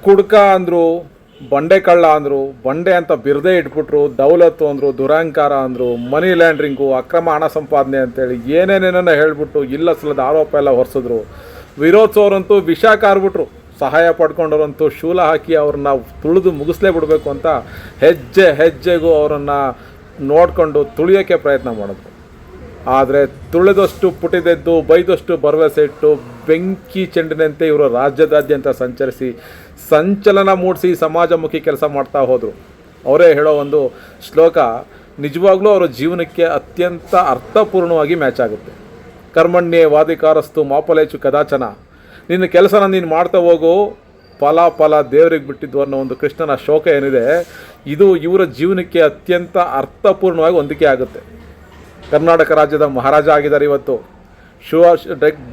ಕುಡ್ಕ ಅಂದರು, ಬಂಡೆ ಕಳ್ಳ ಅಂದರು, ಬಂಡೆ ಅಂತ ಬಿರದೇ ಇಟ್ಬಿಟ್ರು, ದೌಲತ್ತು ಅಂದರು, ದುರಹಂಕಾರ ಅಂದರು, ಮನಿ ಲ್ಯಾಂಡ್ರಿಂಗು, ಅಕ್ರಮ ಹಣ ಸಂಪಾದನೆ ಅಂತೇಳಿ ಏನೇನೇನೋ ಹೇಳ್ಬಿಟ್ಟು ಇಲ್ಲ ಸಲ್ಲದ ಆರೋಪ ಎಲ್ಲ ಹೊರಿಸಿದ್ರು. ವಿರೋಧಿಸೋರಂತೂ ವಿಷ ಕಾರ್ಬಿಟ್ರು, ಸಹಾಯ ಪಡ್ಕೊಂಡವ್ರಂತೂ ಶೂಲ ಹಾಕಿ ಅವ್ರನ್ನ ತುಳಿದು ಮುಗಿಸ್ಲೇ ಬಿಡಬೇಕು ಅಂತ ಹೆಜ್ಜೆ ಹೆಜ್ಜೆಗೂ ಅವರನ್ನು ನೋಡಿಕೊಂಡು ತುಳಿಯೋಕ್ಕೆ ಪ್ರಯತ್ನ ಮಾಡಿದ್ರು. ಆದರೆ ತುಳಿದಷ್ಟು ಪುಟಿದೆದ್ದು ಬೈದಷ್ಟು ಭರವಸೆ ಇಟ್ಟು ಬೆಂಕಿ ಚೆಂಡಿನಂತೆ ಇವರು ರಾಜ್ಯದಾದ್ಯಂತ ಸಂಚರಿಸಿ ಸಂಚಲನ ಮೂಡಿಸಿ ಸಮಾಜಮುಖಿ ಕೆಲಸ ಮಾಡ್ತಾ ಹೋದರು. ಅವರೇ ಹೇಳೋ ಒಂದು ಶ್ಲೋಕ ನಿಜವಾಗ್ಲೂ ಅವರ ಜೀವನಕ್ಕೆ ಅತ್ಯಂತ ಅರ್ಥಪೂರ್ಣವಾಗಿ ಮ್ಯಾಚ್ ಆಗುತ್ತೆ. ಕರ್ಮಣ್ಯೇ ವಾದಿಕಾರಸ್ತು ಮಾಪಲೇಚು ಕದಾಚನ, ನಿನ್ನ ಕೆಲಸನ ನೀನು ಮಾಡ್ತಾ ಹೋಗು, ಫಲ ದೇವರಿಗೆ ಬಿಟ್ಟಿದ್ದು ಅನ್ನೋ ಒಂದು ಕೃಷ್ಣನ ಶ್ಲೋಕ ಏನಿದೆ, ಇದು ಇವರ ಜೀವನಕ್ಕೆ ಅತ್ಯಂತ ಅರ್ಥಪೂರ್ಣವಾಗಿ ಹೊಂದಿಕೆ ಆಗುತ್ತೆ. ಕರ್ನಾಟಕ ರಾಜ್ಯದ ಮಹಾರಾಜ ಆಗಿದ್ದಾರೆ ಇವತ್ತು.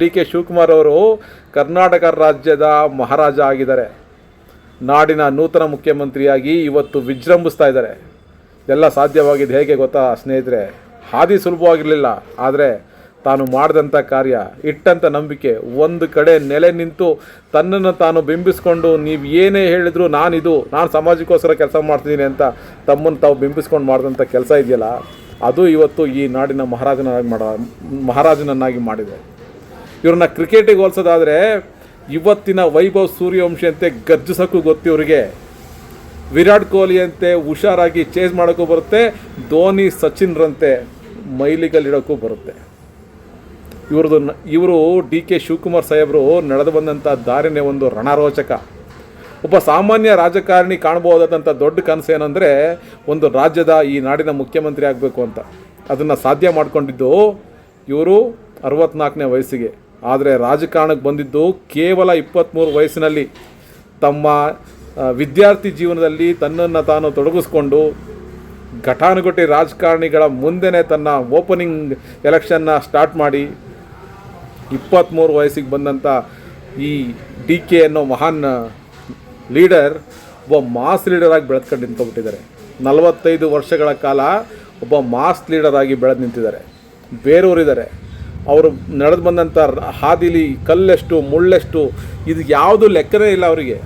DK ಶಿವಕುಮಾರ್ ಅವರು ಕರ್ನಾಟಕ ರಾಜ್ಯದ ಮಹಾರಾಜ ಆಗಿದ್ದಾರೆ. ನಾಡಿನ ನೂತನ ಮುಖ್ಯಮಂತ್ರಿಯಾಗಿ ಇವತ್ತು ವಿಜೃಂಭಿಸ್ತಾ ಇದ್ದಾರೆ. ಎಲ್ಲ ಸಾಧ್ಯವಾಗಿದ್ದು ಹೇಗೆ ಗೊತ್ತಾ ಸ್ನೇಹಿತರೆ? ಹಾದಿ ಸುಲಭವಾಗಿರಲಿಲ್ಲ, ಆದರೆ ತಾನು ಮಾಡಿದಂಥ ಕಾರ್ಯ, ಇಟ್ಟಂಥ ನಂಬಿಕೆ, ಒಂದು ಕಡೆ ನೆಲೆ ನಿಂತು ತನ್ನನ್ನು ತಾನು ಬಿಂಬಿಸ್ಕೊಂಡು ನೀವು ಏನೇ ಹೇಳಿದ್ರು ನಾನು ಸಮಾಜಕ್ಕೋಸ್ಕರ ಕೆಲಸ ಮಾಡ್ತಿದ್ದೀನಿ ಅಂತ ತಮ್ಮನ್ನು ತಾವು ಬಿಂಬಿಸ್ಕೊಂಡು ಮಾಡಿದಂಥ ಕೆಲಸ ಇದೆಯಲ್ಲ, ಅದು ಇವತ್ತು ಈ ನಾಡಿನ ಮಹಾರಾಜನನ್ನಾಗಿ ಮಾಡಿದೆ. ಇವ್ರನ್ನ ಕ್ರಿಕೆಟಿಗೆ ಹೋಲಿಸೋದಾದರೆ ಇವತ್ತಿನ ವೈಭವ್ ಸೂರ್ಯವಂಶಿ ಅಂತೆ ಗರ್ಜಿಸೋಕ್ಕೂ ಗೊತ್ತು ಇವರಿಗೆ, ವಿರಾಟ್ ಕೊಹ್ಲಿ ಅಂತೆ ಹುಷಾರಾಗಿ ಚೇಸ್ ಮಾಡೋಕ್ಕೂ ಬರುತ್ತೆ, ಧೋನಿ ಸಚಿನ್ರಂತೆ ಮೈಲಿಗಲ್ಲಿಡೋಕ್ಕೂ ಬರುತ್ತೆ. ಇವರು DK ಶಿವಕುಮಾರ್ ಸಾಹೇಬರು ನಡೆದು ಬಂದಂಥ ದಾರಿನೇ ಒಂದು ರಣರೋಚಕ. ಒಬ್ಬ ಸಾಮಾನ್ಯ ರಾಜಕಾರಣಿ ಕಾಣಬಹುದಾದಂಥ ದೊಡ್ಡ ಕನಸು ಏನಂದರೆ ಒಂದು ರಾಜ್ಯದ ಈ ನಾಡಿನ ಮುಖ್ಯಮಂತ್ರಿ ಆಗಬೇಕು ಅಂತ. ಅದನ್ನು ಸಾಧ್ಯ ಮಾಡಿಕೊಂಡಿದ್ದು ಇವರು 64ನೇ ವಯಸ್ಸಿಗೆ. ಆದರೆ ರಾಜಕಾರಣಕ್ಕೆ ಬಂದಿದ್ದು ಕೇವಲ 23 ವಯಸ್ಸಿನಲ್ಲಿ. ತಮ್ಮ ವಿದ್ಯಾರ್ಥಿ ಜೀವನದಲ್ಲಿ ತನ್ನನ್ನು ತಾನು ತೊಡಗಿಸ್ಕೊಂಡು ಘಟಾನುಘಟಿ ರಾಜಕಾರಣಿಗಳ ಮುಂದೆನೇ ತನ್ನ ಓಪನಿಂಗ್ ಎಲೆಕ್ಷನ್ನ ಸ್ಟಾರ್ಟ್ ಮಾಡಿ 23 ವಯಸ್ಸಿಗೆ ಬಂದಂಥ ಈ DK ಅನ್ನೋ ಮಹಾನ್ ಲೀಡರ್ ಒಬ್ಬ ಮಾಸ್ ಲೀಡರಾಗಿ ಬೆಳೆದ್ಕೊಂಡು ನಿಂತ್ಕೊಬಿಟ್ಟಿದ್ದಾರೆ. 45 ವರ್ಷಗಳ ಕಾಲ ಒಬ್ಬ ಮಾಸ್ ಲೀಡರಾಗಿ ಬೆಳೆದು ನಿಂತಿದ್ದಾರೆ. ಬೇರೆಯವರಿದ್ದಾರೆ, ಅವರು ನಡೆದು ಬಂದಂಥ ಹಾದಿಲಿ ಕಲ್ಲೆಷ್ಟು ಮುಳ್ಳೆಷ್ಟು ಇದು ಯಾವುದು ಲೆಕ್ಕನೇ ಇಲ್ಲ ಅವರಿಗೆ.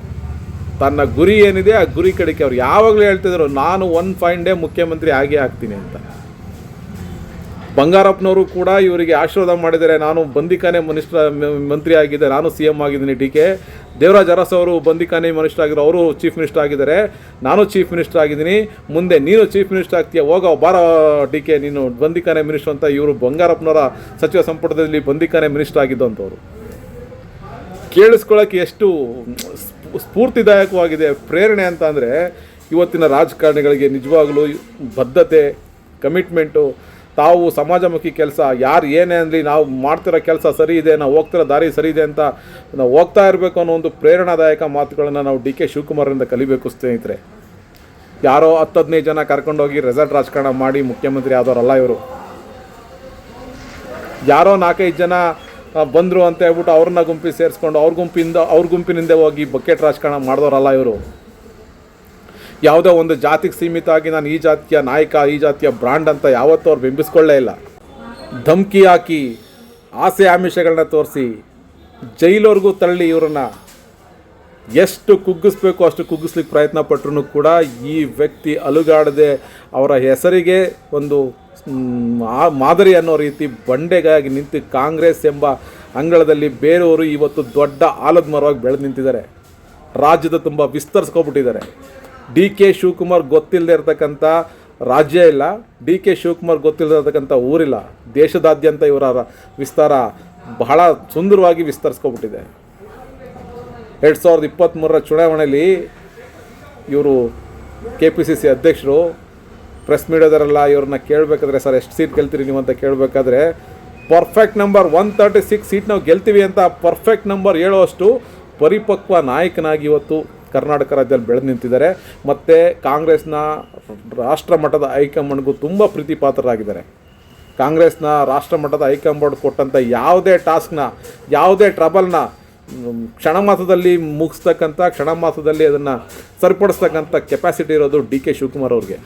ತನ್ನ ಗುರಿ ಏನಿದೆ ಆ ಗುರಿ ಕಡೆಗೆ ಅವ್ರು ಯಾವಾಗಲೂ ಹೇಳ್ತಿದ್ರು, ನಾನು ಒನ್ ಫೈನ್ ಡೇ ಮುಖ್ಯಮಂತ್ರಿ ಆಗೇ ಆಗ್ತೀನಿ ಅಂತ. ಬಂಗಾರಪ್ಪನವರು ಕೂಡ ಇವರಿಗೆ ಆಶೀರ್ವಾದ ಮಾಡಿದ್ದಾರೆ, ನಾನು ಬಂದಿಖಾನೆ ಮಂತ್ರಿ ಆಗಿದ್ದೆ, ನಾನು CM ಆಗಿದ್ದೀನಿ. DK ದೇವರಾಜ್ ಅರಸ್ ಅವರು ಬಂದಿಖಾನೆ ಮಿನಿಸ್ಟರ್ ಆಗಿದ್ರು, ಅವರು ಚೀಫ್ ಮಿನಿಸ್ಟರ್ ಆಗಿದ್ದಾರೆ, ನಾನು ಚೀಫ್ ಮಿನಿಸ್ಟರ್ ಆಗಿದ್ದೀನಿ, ಮುಂದೆ ನೀನು ಚೀಫ್ ಮಿನಿಸ್ಟರ್ ಆಗ್ತೀಯ, ಹೋಗೋ ಬಾರ DK ನೀನು ಬಂದಿಖಾನೆ ಮಿನಿಸ್ಟರ್ ಅಂತ ಇವರು ಬಂಗಾರಪ್ಪನವರ ಸಚಿವ ಸಂಪುಟದಲ್ಲಿ ಬಂದಿಖಾನೆ ಮಿನಿಸ್ಟರ್ ಆಗಿದ್ದಂಥವ್ರು. ಕೇಳಿಸ್ಕೊಳ್ಳೋಕ್ಕೆ ಎಷ್ಟು ಸ್ಫೂರ್ತಿದಾಯಕವಾಗಿದೆ, ಪ್ರೇರಣೆ ಅಂತ ಅಂದರೆ ಇವತ್ತಿನ ರಾಜಕಾರಣಿಗಳಿಗೆ ನಿಜವಾಗಲೂ ಬದ್ಧತೆ, ಕಮಿಟ್ಮೆಂಟು, ತಾವು ಸಮಾಜಮುಖಿ ಕೆಲಸ, ಯಾರು ಏನೇ ಅಂದರೆ ನಾವು ಮಾಡ್ತಿರೋ ಕೆಲಸ ಸರಿ ಇದೆ, ನಾವು ಹೋಗ್ತಿರೋ ದಾರಿ ಸರಿ ಇದೆ ಅಂತ ನಾವು ಹೋಗ್ತಾ ಇರಬೇಕು ಅನ್ನೋ ಒಂದು ಪ್ರೇರಣಾದಾಯಕ ಮಾತುಗಳನ್ನು ನಾವು DK ಶಿವಕುಮಾರಿಂದ ಕಲಿಬೇಕು ಸ್ನೇಹಿತರೆ. ಯಾರೋ 10-15 ಜನ ಕರ್ಕೊಂಡೋಗಿ ರೆಸಾರ್ಟ್ ರಾಜಕಾರಣ ಮಾಡಿ ಮುಖ್ಯಮಂತ್ರಿ ಆದವರಲ್ಲ ಇವರು. ಯಾರೋ 4-5 ಜನ ಬಂದರು ಅಂತ ಹೇಳ್ಬಿಟ್ಟು ಅವ್ರನ್ನ ಗುಂಪಿಗೆ ಸೇರಿಸ್ಕೊಂಡು ಅವ್ರ ಗುಂಪಿನಿಂದ ಹೋಗಿ ಬಕೆಟ್ ರಾಜಕಾರಣ ಮಾಡಿದವರಲ್ಲ ಇವರು. ಯಾವುದೋ ಒಂದು ಜಾತಿಗೆ ಸೀಮಿತ ಆಗಿ ನಾನು ಈ ಜಾತಿಯ ನಾಯಕ, ಈ ಜಾತಿಯ ಬ್ರಾಂಡ್ ಅಂತ ಯಾವತ್ತೂ ಅವ್ರು ಬಿಂಬಿಸ್ಕೊಳ್ಳೇ ಇಲ್ಲ. ಧಮಕಿ ಹಾಕಿ ಆಸೆ ಆಮಿಷಗಳನ್ನ ತೋರಿಸಿ ಜೈಲವರೆಗೂ ತಳ್ಳಿ ಇವರನ್ನು ಎಷ್ಟು ಕುಗ್ಗಿಸ್ಬೇಕು ಅಷ್ಟು ಕುಗ್ಗಿಸ್ಲಿಕ್ಕೆ ಪ್ರಯತ್ನ ಪಟ್ಟರು ಕೂಡ ಈ ವ್ಯಕ್ತಿ ಅಲುಗಾಡದೆ ಅವರ ಹೆಸರಿಗೆ ಒಂದು ಮಾದರಿ ಅನ್ನೋ ರೀತಿ ಬಂಡೆಗಾಗಿ ನಿಂತು ಕಾಂಗ್ರೆಸ್ ಎಂಬ ಅಂಗಳದಲ್ಲಿ ಬೇರೆಯವರು ಇವತ್ತು ದೊಡ್ಡ ಆಲದ ಮರವಾಗಿ ಬೆಳೆದು ನಿಂತಿದ್ದಾರೆ. ರಾಜ್ಯದ ತುಂಬ ವಿಸ್ತರಿಸ್ಕೊಬಿಟ್ಟಿದ್ದಾರೆ. DK ಶಿವಕುಮಾರ್ ಗೊತ್ತಿಲ್ಲದೆ ಇರತಕ್ಕಂಥ ರಾಜ್ಯ ಇಲ್ಲ, DK ಶಿವಕುಮಾರ್ ಗೊತ್ತಿಲ್ಲದೆ ಇರತಕ್ಕಂಥ ಊರಿಲ್ಲ. ದೇಶದಾದ್ಯಂತ ಇವರ ವಿಸ್ತಾರ ಬಹಳ ಸುಂದರವಾಗಿ ವಿಸ್ತರಿಸ್ಕೊಬಿಟ್ಟಿದೆ. 2023ರ ಚುನಾವಣೆಯಲ್ಲಿ ಇವರು KPCC ಅಧ್ಯಕ್ಷರು ಪ್ರೆಸ್ ಮೀಡಿಯಾದವರೆಲ್ಲ ಇವ್ರನ್ನ ಕೇಳಬೇಕಾದ್ರೆ, ಸರ್ ಎಷ್ಟು ಸೀಟ್ ಗೆಲ್ತೀರಿ ನೀವು ಅಂತ ಕೇಳಬೇಕಾದ್ರೆ, ಪರ್ಫೆಕ್ಟ್ ನಂಬರ್ 136 ಸೀಟ್ ನಾವು ಗೆಲ್ತೀವಿ ಅಂತ ಪರ್ಫೆಕ್ಟ್ ನಂಬರ್ ಹೇಳೋಷ್ಟು ಪರಿಪಕ್ವ ನಾಯಕನಾಗಿ ಇವತ್ತು ಕರ್ನಾಟಕ ರಾಜ್ಯದಲ್ಲಿ ಬೆಳೆದು ನಿಂತಿದ್ದಾರೆ. ಮತ್ತು ಕಾಂಗ್ರೆಸ್ನ ರಾಷ್ಟ್ರ ಮಟ್ಟದ ಹೈಕಮಾಂಡ್ಗೂ ತುಂಬ ಪ್ರೀತಿಪಾತ್ರರಾಗಿದ್ದಾರೆ. ಕಾಂಗ್ರೆಸ್ನ ರಾಷ್ಟ್ರ ಮಟ್ಟದ ಹೈಕಮಾಂಡ್ ಕೊಟ್ಟಂಥ ಯಾವುದೇ ಟಾಸ್ಕ್ನ, ಯಾವುದೇ ಟ್ರಬಲ್ನ ಕ್ಷಣ ಮಾಸದಲ್ಲಿ ಮುಗಿಸ್ತಕ್ಕಂಥ, ಕ್ಷಣ ಮಾಸದಲ್ಲಿ ಅದನ್ನು ಸರಿಪಡಿಸ್ತಕ್ಕಂಥ ಕೆಪಾಸಿಟಿ ಇರೋದು DK ಶಿವಕುಮಾರ್ ಅವ್ರಿಗೆ.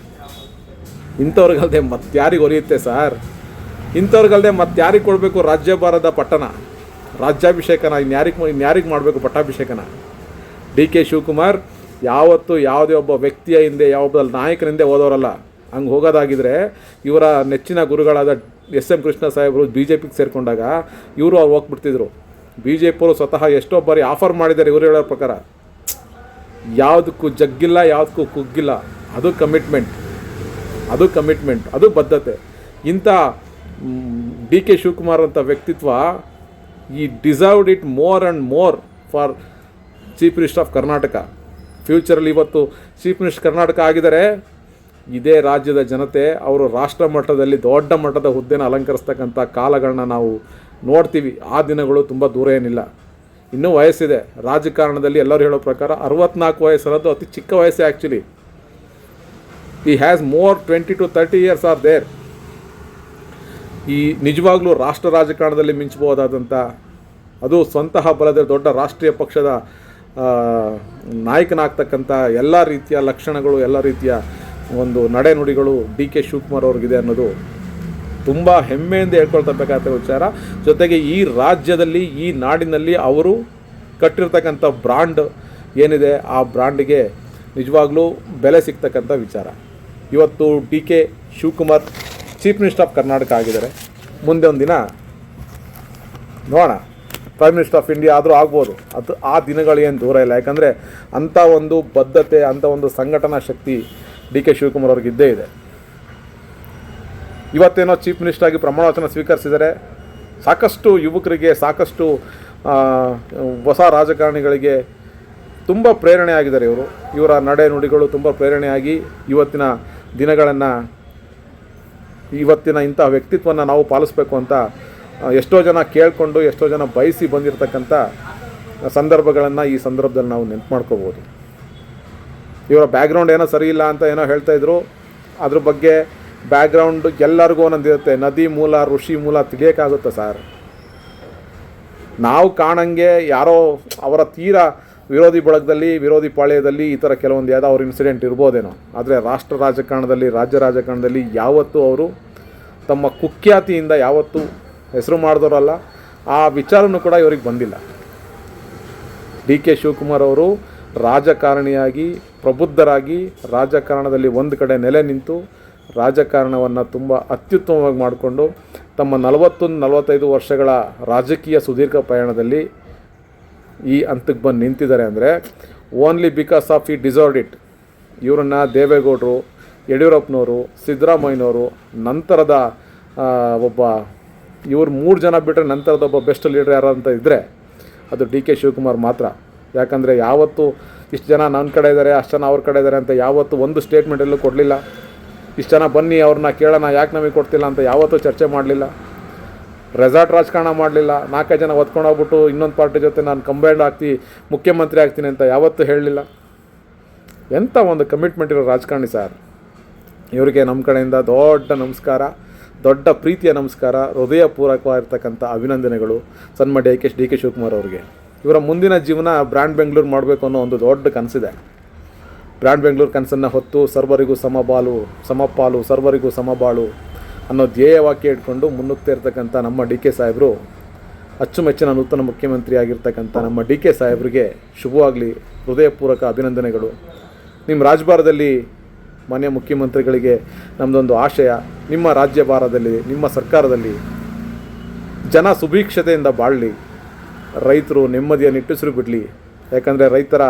ಇಂಥವ್ರಿಗಲ್ಲದೆ ಮತ್ತಾರಿಗೆ ಒಲಿಯುತ್ತೆ ಸರ್? ಇಂಥವ್ರಿಗಲ್ಲದೆ ಮತ್ತಾರಿಗೆ ಕೊಡಬೇಕು ರಾಜ್ಯಭಾರದ ಪಟ್ಟಣ, ರಾಜ್ಯಾಭಿಷೇಕನ? ಇನ್ಯಾರಿಗೆ ಮಾಡಬೇಕು ಪಟ್ಟಾಭಿಷೇಕನ? ಡಿ ಕೆ ಶಿವಕುಮಾರ್ ಯಾವತ್ತೂ ಯಾವುದೇ ಒಬ್ಬ ವ್ಯಕ್ತಿಯ ಹಿಂದೆ ಯಾವೊಬ್ಬ ನಾಯಕನ ಹಿಂದೆ ಹೋದವರಲ್ಲ. ಹಂಗೆ ಹೋಗೋದಾಗಿದ್ದರೆ ಇವರ ನೆಚ್ಚಿನ ಗುರುಗಳಾದ ಎಸ್ ಎಂ ಕೃಷ್ಣ ಸಾಹೇಬರು ಬಿ ಜೆ ಪಿಗೆ ಸೇರಿಕೊಂಡಾಗ ಇವರು ಅವ್ರು ಹೋಗ್ಬಿಡ್ತಿದ್ರು. ಬಿ ಜೆ ಪಿಯವರು ಸ್ವತಃ ಎಷ್ಟೋ ಬಾರಿ ಆಫರ್ ಮಾಡಿದ್ದಾರೆ ಇವರು ಹೇಳೋ ಪ್ರಕಾರ. ಯಾವುದಕ್ಕೂ ಜಗ್ಗಿಲ್ಲ, ಯಾವುದಕ್ಕೂ ಕುಗ್ಗಿಲ್ಲ. ಅದು ಕಮಿಟ್ಮೆಂಟ್, ಅದು ಬದ್ಧತೆ. ಇಂಥ ಡಿ ಕೆ ಶಿವಕುಮಾರ್ ಅಂತ ವ್ಯಕ್ತಿತ್ವ ಈ deserved it more and more for chief minister of Karnataka. ಫ್ಯೂಚರಲ್ಲಿ ಇವತ್ತು ಚೀಫ್ ಮಿನಿಸ್ಟರ್ ಕರ್ನಾಟಕ ಆಗಿದ್ದಾರೆ, ಇದೇ ರಾಜ್ಯದ ಜನತೆ ಅವರು ರಾಷ್ಟ್ರ ಮಟ್ಟದಲ್ಲಿ ದೊಡ್ಡ ಮಟ್ಟದ ಹುದ್ದೆನ ಅಲಂಕರಿಸ್ತಕ್ಕಂಥ ಕಾಲಗಳನ್ನ ನಾವು ನೋಡ್ತೀವಿ. ಆ ದಿನಗಳು ತುಂಬ ದೂರ ಏನಿಲ್ಲ. ಇನ್ನೂ ವಯಸ್ಸಿದೆ. ರಾಜಕಾರಣದಲ್ಲಿ ಎಲ್ಲರೂ ಹೇಳೋ ಪ್ರಕಾರ 64 ವಯಸ್ಸನ್ನೋದು ಅತಿ ಚಿಕ್ಕ ವಯಸ್ಸೇ ಆ್ಯಕ್ಚುಲಿ. ಈ has more 20 to 30 years are there. ಈ ನಿಜವಾಗ್ಲೂ ರಾಷ್ಟ್ರ ರಾಜಕಾರಣದಲ್ಲಿ ಮಿಂಚಬಹುದಾದಂಥ, ಅದು ಸ್ವಂತಹ ಬಲದ ದೊಡ್ಡ ರಾಷ್ಟ್ರೀಯ ಪಕ್ಷದ ನಾಯಕನಾಗ್ತಕ್ಕಂಥ ಎಲ್ಲ ರೀತಿಯ ಲಕ್ಷಣಗಳು, ಎಲ್ಲ ರೀತಿಯ ಒಂದು ನಡೆನುಡಿಗಳು ಡಿ ಕೆ ಶಿವಕುಮಾರ್ ಅವ್ರಿಗಿದೆ ಅನ್ನೋದು ತುಂಬ ಹೆಮ್ಮೆಯಿಂದ ಹೇಳ್ಕೊಳ್ತಕ್ಕಂಥ ವಿಚಾರ. ಜೊತೆಗೆ ಈ ರಾಜ್ಯದಲ್ಲಿ, ಈ ನಾಡಿನಲ್ಲಿ ಅವರು ಕಟ್ಟಿರ್ತಕ್ಕಂಥ ಬ್ರಾಂಡ್ ಏನಿದೆ, ಆ ಬ್ರಾಂಡಿಗೆ ನಿಜವಾಗ್ಲೂ ಬೆಲೆ ಸಿಗ್ತಕ್ಕಂಥ ವಿಚಾರ. ಇವತ್ತು D K Shivakumar chief minister of Karnataka ಆಗಿದ್ದಾರೆ. ಮುಂದೆ ಒಂದು ದಿನ ನೋಡೋಣ ಪ್ರೈಮ್ ಮಿನಿಸ್ಟರ್ ಆಫ್ ಇಂಡಿಯಾ ಆದರೂ ಆಗ್ಬೋದು. ಅದು ಆ ದಿನಗಳು ಏನು ದೂರ ಇಲ್ಲ. ಯಾಕಂದರೆ ಅಂಥ ಒಂದು ಬದ್ಧತೆ, ಅಂಥ ಒಂದು ಸಂಘಟನಾ ಶಕ್ತಿ ಡಿ ಕೆ ಶಿವಕುಮಾರ್ ಅವ್ರಿಗೆ ಇದ್ದೇ ಇದೆ. ಇವತ್ತೇನೋ ಚೀಫ್ ಮಿನಿಸ್ಟರ್ ಆಗಿ ಪ್ರಮಾಣ ವಚನ ಸ್ವೀಕರಿಸಿದರೆ ಸಾಕಷ್ಟು ಯುವಕರಿಗೆ, ಸಾಕಷ್ಟು ಹೊಸ ರಾಜಕಾರಣಿಗಳಿಗೆ ತುಂಬ ಪ್ರೇರಣೆ ಆಗಿದ್ದಾರೆ ಇವರು. ಇವರ ನಡೆ ನುಡಿಗಳು ತುಂಬ ಪ್ರೇರಣೆಯಾಗಿ ಇವತ್ತಿನ ದಿನಗಳನ್ನು, ಇವತ್ತಿನ ಇಂಥ ವ್ಯಕ್ತಿತ್ವವನ್ನು ನಾವು ಪಾಲಿಸಬೇಕು ಅಂತ ಎಷ್ಟೋ ಜನ ಕೇಳಿಕೊಂಡು, ಎಷ್ಟೋ ಜನ ಬಯಸಿ ಬಂದಿರತಕ್ಕಂಥ ಸಂದರ್ಭಗಳನ್ನು ಈ ಸಂದರ್ಭದಲ್ಲಿ ನಾವು ನೆನಪು ಮಾಡ್ಕೋಬೋದು. ಇವರ ಬ್ಯಾಕ್ಗ್ರೌಂಡ್ ಏನೋ ಸರಿ ಇಲ್ಲ ಅಂತ ಏನೋ ಹೇಳ್ತಾಯಿದ್ರು. ಅದ್ರ ಬಗ್ಗೆ ಬ್ಯಾಕ್ಗ್ರೌಂಡ್ ಎಲ್ಲರಿಗೂ ಒಂದೊಂದಿರುತ್ತೆ. ನದಿ ಮೂಲ, ಋಷಿ ಮೂಲ ತಿಳಿಯೋಕ್ಕಾಗುತ್ತೆ ಸರ್. ನಾವು ಕಾಣಂಗೆ ಯಾರೋ ಅವರ ತೀರಾ ವಿರೋಧಿ ಬಳಗದಲ್ಲಿ, ವಿರೋಧಿ ಪಾಳ್ಯದಲ್ಲಿ ಈ ಥರ ಕೆಲವೊಂದು ಯಾವುದೋ ಅವ್ರ ಇನ್ಸಿಡೆಂಟ್ ಇರ್ಬೋದೇನೋ. ಆದರೆ ರಾಷ್ಟ್ರ ರಾಜಕಾರಣದಲ್ಲಿ, ರಾಜ್ಯ ರಾಜಕಾರಣದಲ್ಲಿ ಯಾವತ್ತೂ ಅವರು ತಮ್ಮ ಕುಖ್ಯಾತಿಯಿಂದ ಯಾವತ್ತೂ ಹೆಸರು ಮಾಡಿದವರಲ್ಲ. ಆ ವಿಚಾರನೂ ಕೂಡ ಇವ್ರಿಗೆ ಬಂದಿಲ್ಲ. ಡಿ ಕೆ ಶಿವಕುಮಾರ್ ಅವರು ರಾಜಕಾರಣಿಯಾಗಿ, ಪ್ರಬುದ್ಧರಾಗಿ, ರಾಜಕಾರಣದಲ್ಲಿ ಒಂದು ಕಡೆ ನೆಲೆ ನಿಂತು ರಾಜಕಾರಣವನ್ನು ತುಂಬ ಅತ್ಯುತ್ತಮವಾಗಿ ಮಾಡಿಕೊಂಡು ತಮ್ಮ 40-45 ವರ್ಷಗಳ ರಾಜಕೀಯ ಸುದೀರ್ಘ ಪಯಣದಲ್ಲಿ ಈ ಹಂತಕ್ಕೆ ಬಂದು ನಿಂತಿದ್ದಾರೆ ಅಂದರೆ ಓನ್ಲಿ ಬಿಕಾಸ್ ಆಫ್ ಈ ಡಿಸರ್ವ್ಡ್ ಇಟ್. ಇವರನ್ನು ದೇವೇಗೌಡರು, ಯಡಿಯೂರಪ್ಪನವರು, ಸಿದ್ದರಾಮಯ್ಯನವರು, ನಂತರದ ಒಬ್ಬ ಇವ್ರು 3 ಜನ ಬಿಟ್ಟರೆ ನಂತರದ ಒಬ್ಬ ಬೆಸ್ಟ್ ಲೀಡರ್ ಯಾರು ಅಂತ ಇದ್ದರೆ ಅದು ಡಿ ಕೆ ಶಿವಕುಮಾರ್ ಮಾತ್ರ. ಯಾಕಂದರೆ ಯಾವತ್ತೂ ಇಷ್ಟು ಜನ ನನ್ನ ಕಡೆ ಇದ್ದಾರೆ, ಅಷ್ಟು ಜನ ಅವ್ರ ಕಡೆ ಇದ್ದಾರೆ ಅಂತ ಯಾವತ್ತೂ ಒಂದು ಸ್ಟೇಟ್ಮೆಂಟಲ್ಲೂ ಕೊಡಲಿಲ್ಲ. ಇಷ್ಟು ಜನ ಬನ್ನಿ ಅವ್ರನ್ನ ಕೇಳೋಣ, ಯಾಕೆ ನಮಗೆ ಕೊಡ್ತಿಲ್ಲ ಅಂತ ಯಾವತ್ತೂ ಚರ್ಚೆ ಮಾಡಲಿಲ್ಲ. ರೆಸಾರ್ಟ್ ರಾಜಕಾರಣ ಮಾಡಲಿಲ್ಲ. 4 ಜನ ಒತ್ಕೊಂಡು ಹೋಗ್ಬಿಟ್ಟು ಇನ್ನೊಂದು ಪಾರ್ಟಿ ಜೊತೆ ನಾನು ಕಂಬೈಂಡ್ ಮುಖ್ಯಮಂತ್ರಿ ಆಗ್ತೀನಿ ಅಂತ ಯಾವತ್ತೂ ಹೇಳಲಿಲ್ಲ. ಎಂಥ ಒಂದು ಕಮಿಟ್ಮೆಂಟ್ ಇರೋ ರಾಜಕಾರಣಿ ಸರ್. ಇವರಿಗೆ ನಮ್ಮ ಕಡೆಯಿಂದ ದೊಡ್ಡ ನಮಸ್ಕಾರ, ದೊಡ್ಡ ಪ್ರೀತಿಯ ನಮಸ್ಕಾರ, ಹೃದಯಪೂರ್ವಕವಾಗಿರ್ತಕ್ಕಂಥ ಅಭಿನಂದನೆಗಳು ಸನ್ಮಾನ್ಯ ಡಿ ಕೆ ಶಿವಕುಮಾರ್ ಅವರಿಗೆ. ಇವರ ಮುಂದಿನ ಜೀವನ ಬ್ರ್ಯಾಂಡ್ ಬೆಂಗಳೂರು ಮಾಡಬೇಕು ಅನ್ನೋ ಒಂದು ದೊಡ್ಡ ಕನಸಿದೆ. ಬ್ರ್ಯಾಂಡ್ ಬೆಂಗಳೂರು ಕನಸನ್ನು ಹೊತ್ತು ಸರ್ವರಿಗೂ ಸಮಪಾಲು, ಸರ್ವರಿಗೂ ಸಮಬಾಳು ಅನ್ನೋ ಧ್ಯೇಯವಾಕ್ಯ ಇಟ್ಕೊಂಡು ಮುನ್ನುಗ್ತಾ ಇರ್ತಕ್ಕಂಥ ನಮ್ಮ ಡಿ ಕೆ ಸಾಹೇಬರು, ಅಚ್ಚುಮೆಚ್ಚಿನ ನೂತನ ಮುಖ್ಯಮಂತ್ರಿ ಆಗಿರ್ತಕ್ಕಂಥ ನಮ್ಮ ಡಿ ಕೆ ಸಾಹೇಬರಿಗೆ ಶುಭವಾಗಲಿ, ಹೃದಯಪೂರ್ವಕ ಅಭಿನಂದನೆಗಳು. ನಿಮ್ಮ ರಾಜಭಾರದಲ್ಲಿ ಮಾನ್ಯ ಮುಖ್ಯಮಂತ್ರಿಗಳಿಗೆ ನಮ್ಮದೊಂದು ಆಶಯ, ನಿಮ್ಮ ರಾಜ್ಯಭಾರದಲ್ಲಿ, ನಿಮ್ಮ ಸರ್ಕಾರದಲ್ಲಿ ಜನ ಸುಭೀಕ್ಷತೆಯಿಂದ ಬಾಳಲಿ, ರೈತರು ನೆಮ್ಮದಿಯ ನಿಟ್ಟುಸಿರು ಬಿಡಲಿ. ಯಾಕಂದರೆ ರೈತರ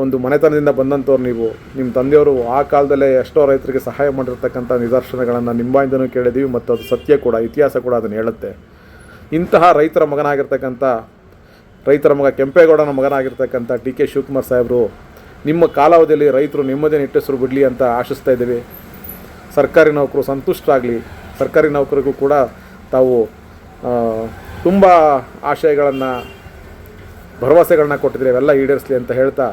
ಒಂದು ಮನೆತನದಿಂದ ಬಂದಂಥವ್ರು ನೀವು. ನಿಮ್ಮ ತಂದೆಯವರು ಆ ಕಾಲದಲ್ಲೇ ಎಷ್ಟೋ ರೈತರಿಗೆ ಸಹಾಯ ಮಾಡಿರ್ತಕ್ಕಂಥ ನಿದರ್ಶನಗಳನ್ನು ನಿಂಬಾಯಿಂದನೂ ಕೇಳಿದ್ದೀವಿ, ಮತ್ತು ಅದು ಸತ್ಯ ಕೂಡ, ಇತಿಹಾಸ ಕೂಡ ಅದನ್ನು ಹೇಳುತ್ತೆ. ಇಂತಹ ರೈತರ ಮಗ ಕೆಂಪೇಗೌಡನ ಮಗನಾಗಿರ್ತಕ್ಕಂಥ ಡಿ ಕೆ ಶಿವಕುಮಾರ್ ಸಾಹೇಬರು ನಿಮ್ಮ ಕಾಲಾವಧಿಯಲ್ಲಿ ರೈತರು ನೆಮ್ಮದಿಯ ನಿಟ್ಟುಸಿರು ಬಿಡಲಿ ಅಂತ ಆಶಿಸ್ತಾ ಇದ್ದೀವಿ. ಸರ್ಕಾರಿ ನೌಕರು ಸಂತುಷ್ಟರಾಗಲಿ. ಸರ್ಕಾರಿ ನೌಕರಿಗೂ ಕೂಡ ತಾವು ತುಂಬ ಆಶಯಗಳನ್ನು, ಭರವಸೆಗಳನ್ನ ಕೊಟ್ಟಿದ್ದೀರಿ, ಅವೆಲ್ಲ ಈಡೇರಿಸಲಿ ಅಂತ ಹೇಳ್ತಾ,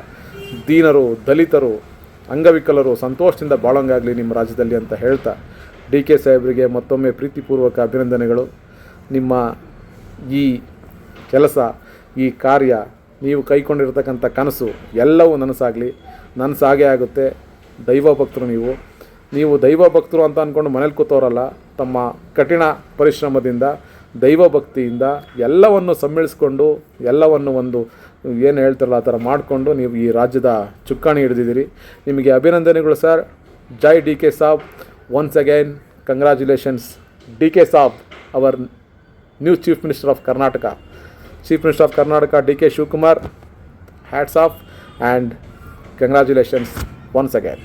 ದೀನರು, ದಲಿತರು, ಅಂಗವಿಕಲರು ಸಂತೋಷದಿಂದ ಬಾಳಂಗಾಗಲಿ ನಿಮ್ಮ ರಾಜ್ಯದಲ್ಲಿ ಅಂತ ಹೇಳ್ತಾ, ಡಿ ಕೆ ಸಾಹೇಬರಿಗೆ ಮತ್ತೊಮ್ಮೆ ಪ್ರೀತಿಪೂರ್ವಕ ಅಭಿನಂದನೆಗಳು. ನಿಮ್ಮ ಈ ಕೆಲಸ, ಈ ಕಾರ್ಯ, ನೀವು ಕೈಕೊಂಡಿರ್ತಕ್ಕಂಥ ಕನಸು ಎಲ್ಲವೂ ನನಸಾಗೇ ಆಗುತ್ತೆ. ದೈವ ಭಕ್ತರು ನೀವು ದೈವ ಭಕ್ತರು ಅಂತ ಅಂದ್ಕೊಂಡು ಮನೇಲಿ ಕೂತವರಲ್ಲ. ತಮ್ಮ ಕಠಿಣ ಪರಿಶ್ರಮದಿಂದ, ದೈವ ಭಕ್ತಿಯಿಂದ ಎಲ್ಲವನ್ನು ಸಮ್ಮಿಳಿಸ್ಕೊಂಡು, ಎಲ್ಲವನ್ನು ಒಂದು ಏನು ಹೇಳ್ತಾರಲ್ಲ ಆ ಥರ ಮಾಡಿಕೊಂಡು ನೀವು ಈ ರಾಜ್ಯದ ಚುಕ್ಕಾಣಿ ಹಿಡಿದಿದ್ದೀರಿ. ನಿಮಗೆ ಅಭಿನಂದನೆಗಳು ಸರ್. ಜೈ ಡಿ ಕೆ ಸಾಬ್. Once again congratulations D K ಸಾಬ್, our new chief minister of Karnataka. Chief minister of Karnataka D K Shivakumar, hats off and congratulations once again.